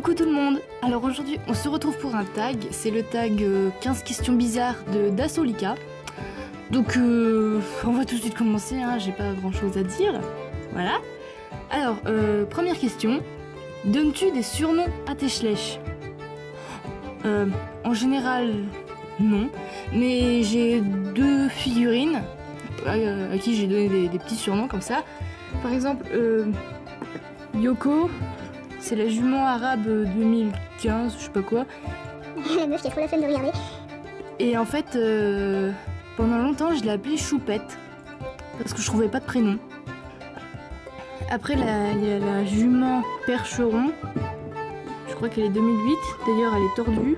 Coucou tout le monde. Alors aujourd'hui on se retrouve pour un tag, c'est le tag 15 questions bizarres de Dasolika. Donc on va tout de suite commencer, hein, j'ai pas grand chose à dire. Voilà. Alors première question, donnes-tu des surnoms à tes schlech? En général non, mais j'ai deux figurines à qui j'ai donné des petits surnoms comme ça. Par exemple Yoko, c'est la jument arabe 2015, je sais pas quoi. La meuf qui a trop la flemme de regarder. Et en fait, pendant longtemps, je l'ai appelée Choupette, parce que je trouvais pas de prénom. Après, il y a la jument Percheron. Je crois qu'elle est 2008, d'ailleurs elle est tordue.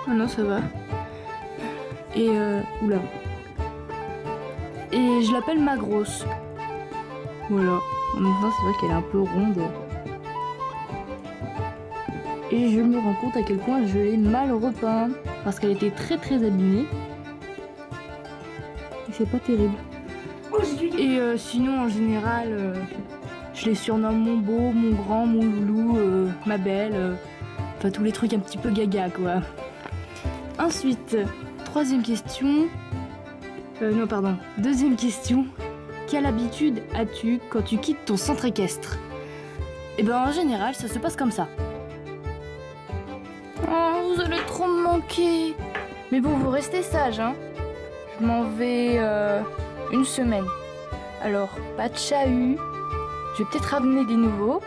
Ah non, ça va. Et oula. Et je l'appelle Magrosse. Voilà. Maintenant, c'est vrai qu'elle est un peu ronde. Et je me rends compte à quel point je l'ai mal repeint. Parce qu'elle était très abîmée. Et c'est pas terrible. Et sinon, en général, je les surnomme mon beau, mon grand, mon loulou, ma belle. Enfin, tous les trucs un petit peu gaga, quoi. Ensuite, troisième question. Non, pardon. Deuxième question. Quelle habitude as-tu quand tu quittes ton centre équestre? Eh ben, en général, ça se passe comme ça. Oh, vous allez trop me manquer. Mais bon, vous restez sage, hein. Je m'en vais une semaine. Alors, pas de chahut. Je vais peut-être ramener des nouveaux.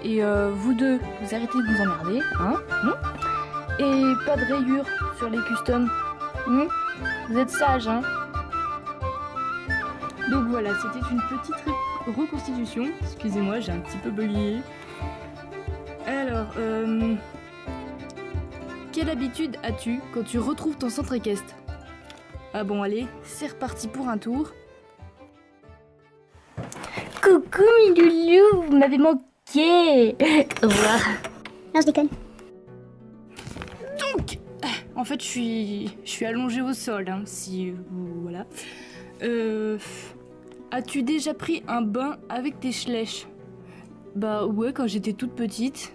Et vous deux, vous arrêtez de vous emmerder, hein. Et pas de rayures sur les customs. Vous êtes sages, hein. Donc voilà, c'était une petite reconstitution. Excusez-moi, j'ai un petit peu bugué. Alors, quelle habitude as-tu quand tu retrouves ton centre équestre? Ah bon, allez, c'est reparti pour un tour. Coucou mes loulous, vous m'avez manqué. Au revoir. Non, je déconne. Donc, en fait, je suis allongée au sol, hein, si voilà. As-tu déjà pris un bain avec tes schlech? Bah ouais, quand j'étais toute petite.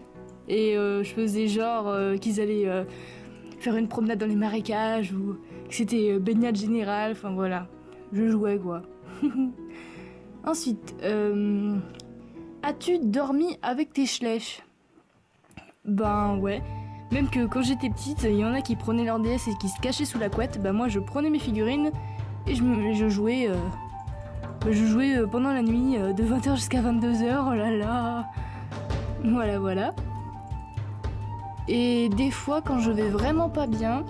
Et je faisais genre qu'ils allaient faire une promenade dans les marécages ou que c'était baignade générale, enfin voilà. Je jouais quoi. Ensuite, as-tu dormi avec tes schlech? Ben ouais. Même que quand j'étais petite, il y en a qui prenaient leur DS et qui se cachaient sous la couette. Bah moi je prenais mes figurines et je jouais pendant la nuit de 20h jusqu'à 22h. Oh là là. Voilà. Et des fois quand je vais vraiment pas bien,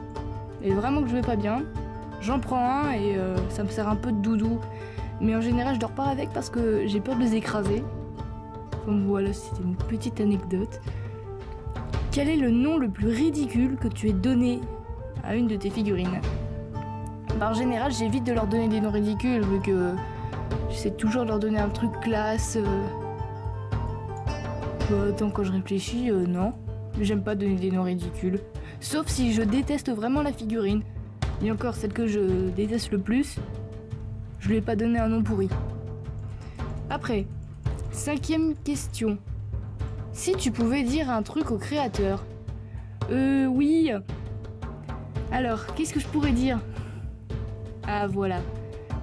et vraiment que je vais pas bien, j'en prends un et ça me sert un peu de doudou. Mais en général je dors pas avec parce que j'ai peur de les écraser. Donc voilà, c'était une petite anecdote. Quel est le nom le plus ridicule que tu aies donné à une de tes figurines? Bah, en général j'évite de leur donner des noms ridicules vu que j'essaie toujours de leur donner un truc classe. Attends, quand je réfléchis, non. J'aime pas donner des noms ridicules. Sauf si je déteste vraiment la figurine. Et encore, celle que je déteste le plus, je lui ai pas donné un nom pourri. Après, cinquième question. Si tu pouvais dire un truc au créateur. Oui. Alors, qu'est-ce que je pourrais dire? Ah voilà.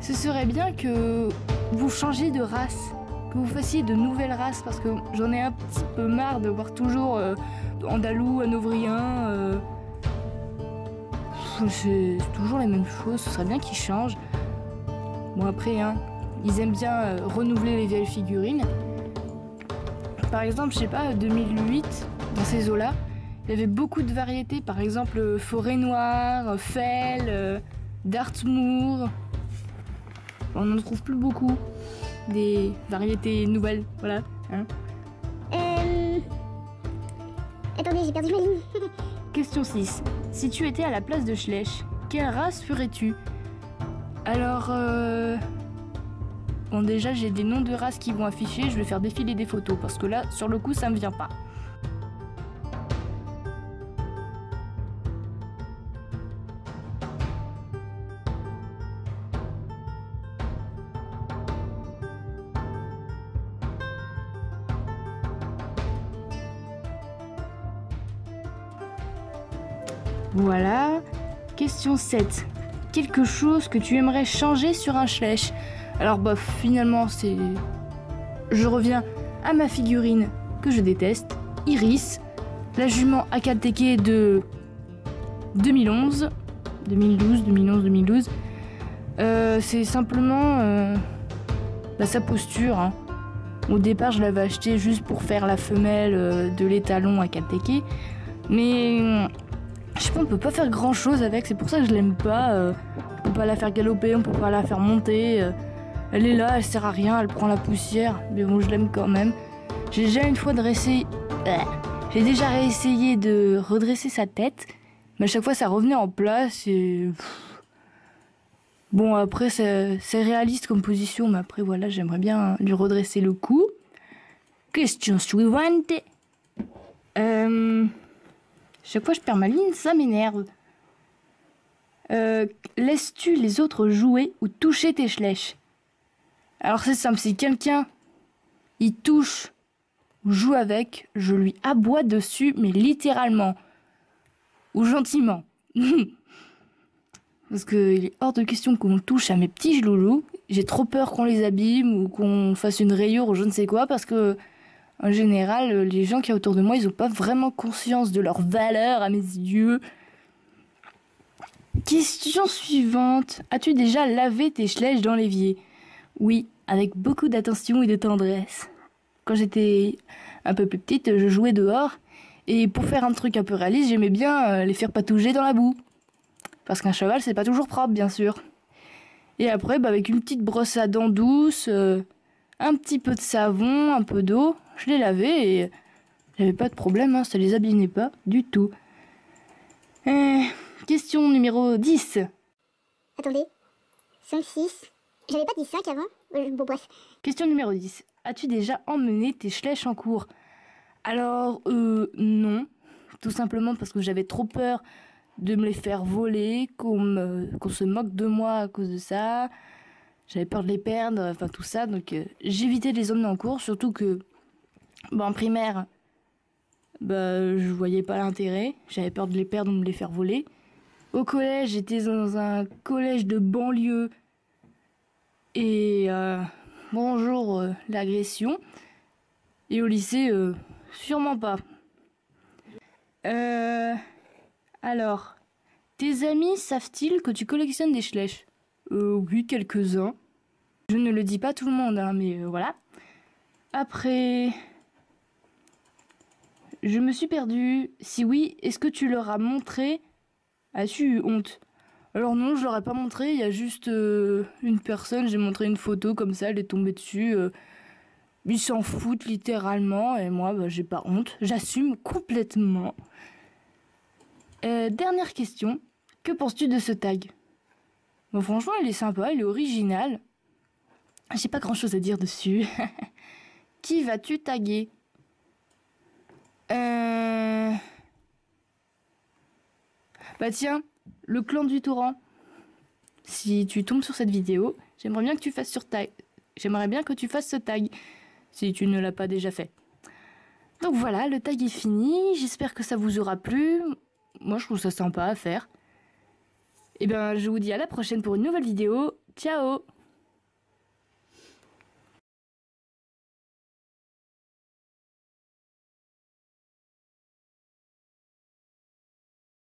Ce serait bien que vous changiez de race. Que vous fassiez de nouvelles races parce que j'en ai un petit peu marre de voir toujours andalou, hanovrien. C'est toujours les mêmes choses, ce serait bien qu'ils changent. Bon après, hein, ils aiment bien renouveler les vieilles figurines. Par exemple, je sais pas, 2008, dans ces eaux-là, il y avait beaucoup de variétés. Par exemple, Forêt Noire, Fell, Dartmoor. On n'en trouve plus beaucoup. Des variétés nouvelles, voilà. Hein. Attendez, j'ai perdu ma ligne. Question 6. Si tu étais à la place de Schlech, quelle race ferais-tu? Alors, bon déjà j'ai des noms de races qui vont afficher, je vais faire défiler des photos parce que là, sur le coup, ça me vient pas. Voilà. Question 7. Quelque chose que tu aimerais changer sur un Schleich? Alors bah finalement c'est... Je reviens à ma figurine que je déteste, Iris, la jument Akateke de 2011. 2012. C'est simplement sa posture. Hein. Au départ, je l'avais acheté juste pour faire la femelle de l'étalon Akateke. Mais je sais pas, on peut pas faire grand chose avec, c'est pour ça que je l'aime pas. On peut pas la faire galoper, on peut pas la faire monter. Elle est là, elle sert à rien, elle prend la poussière. Mais bon, je l'aime quand même. J'ai déjà une fois J'ai déjà réessayé de redresser sa tête. Mais à chaque fois, ça revenait en place et... Bon, après, c'est réaliste comme position, mais après, voilà, j'aimerais bien lui redresser le cou. Question suivante. Chaque fois, je perds ma ligne, ça m'énerve. Laisses-tu les autres jouer ou toucher tes Schleich? Alors, c'est simple, si quelqu'un, il touche ou joue avec, je lui aboie dessus, mais littéralement. Ou gentiment. Parce qu'il est hors de question qu'on touche à mes petits loulous. J'ai trop peur qu'on les abîme ou qu'on fasse une rayure ou je ne sais quoi. Parce que, en général, les gens qui sont autour de moi, ils n'ont pas vraiment conscience de leur valeur à mes yeux. Question suivante. As-tu déjà lavé tes Schleich dans l'évier? Oui, avec beaucoup d'attention et de tendresse. Quand j'étais un peu plus petite, je jouais dehors. Et pour faire un truc un peu réaliste, j'aimais bien les faire patauger dans la boue. Parce qu'un cheval, c'est pas toujours propre, bien sûr. Et après, avec une petite brosse à dents douce, un petit peu de savon, un peu d'eau, je les lavais et j'avais pas de problème, hein, ça les abîmait pas du tout. Question numéro 10. Attendez. 5, 6. J'avais pas dit 5 avant. Bon, bref. Question numéro 10. As-tu déjà emmené tes Schleich en cours? Alors, non. Tout simplement parce que j'avais trop peur de me les faire voler, qu'on se moque de moi à cause de ça. J'avais peur de les perdre, enfin tout ça. Donc, j'évitais de les emmener en cours. Surtout que, en primaire, je voyais pas l'intérêt. J'avais peur de les perdre ou de me les faire voler. Au collège, j'étais dans un collège de banlieue. Et bonjour l'agression. Et au lycée, sûrement pas. Alors, tes amis savent-ils que tu collectionnes des Schleich? Oui, quelques-uns. Je ne le dis pas à tout le monde, hein, mais voilà. Après, je me suis perdue. Si oui, est-ce que tu leur as montré? As-tu eu honte? Alors non, je leur ai pas montré, il y a juste une personne, j'ai montré une photo comme ça, elle est tombée dessus. Ils s'en foutent littéralement et moi, j'ai pas honte, j'assume complètement. Dernière question, que penses-tu de ce tag? Franchement, il est sympa, il est original. J'ai pas grand-chose à dire dessus. Qui vas-tu taguer? Tiens, le clan du torrent. Si tu tombes sur cette vidéo, j'aimerais bien que tu fasses ce tag. Si tu ne l'as pas déjà fait. Donc voilà, le tag est fini. J'espère que ça vous aura plu. Moi, je trouve ça sympa à faire. Et je vous dis à la prochaine pour une nouvelle vidéo. Ciao!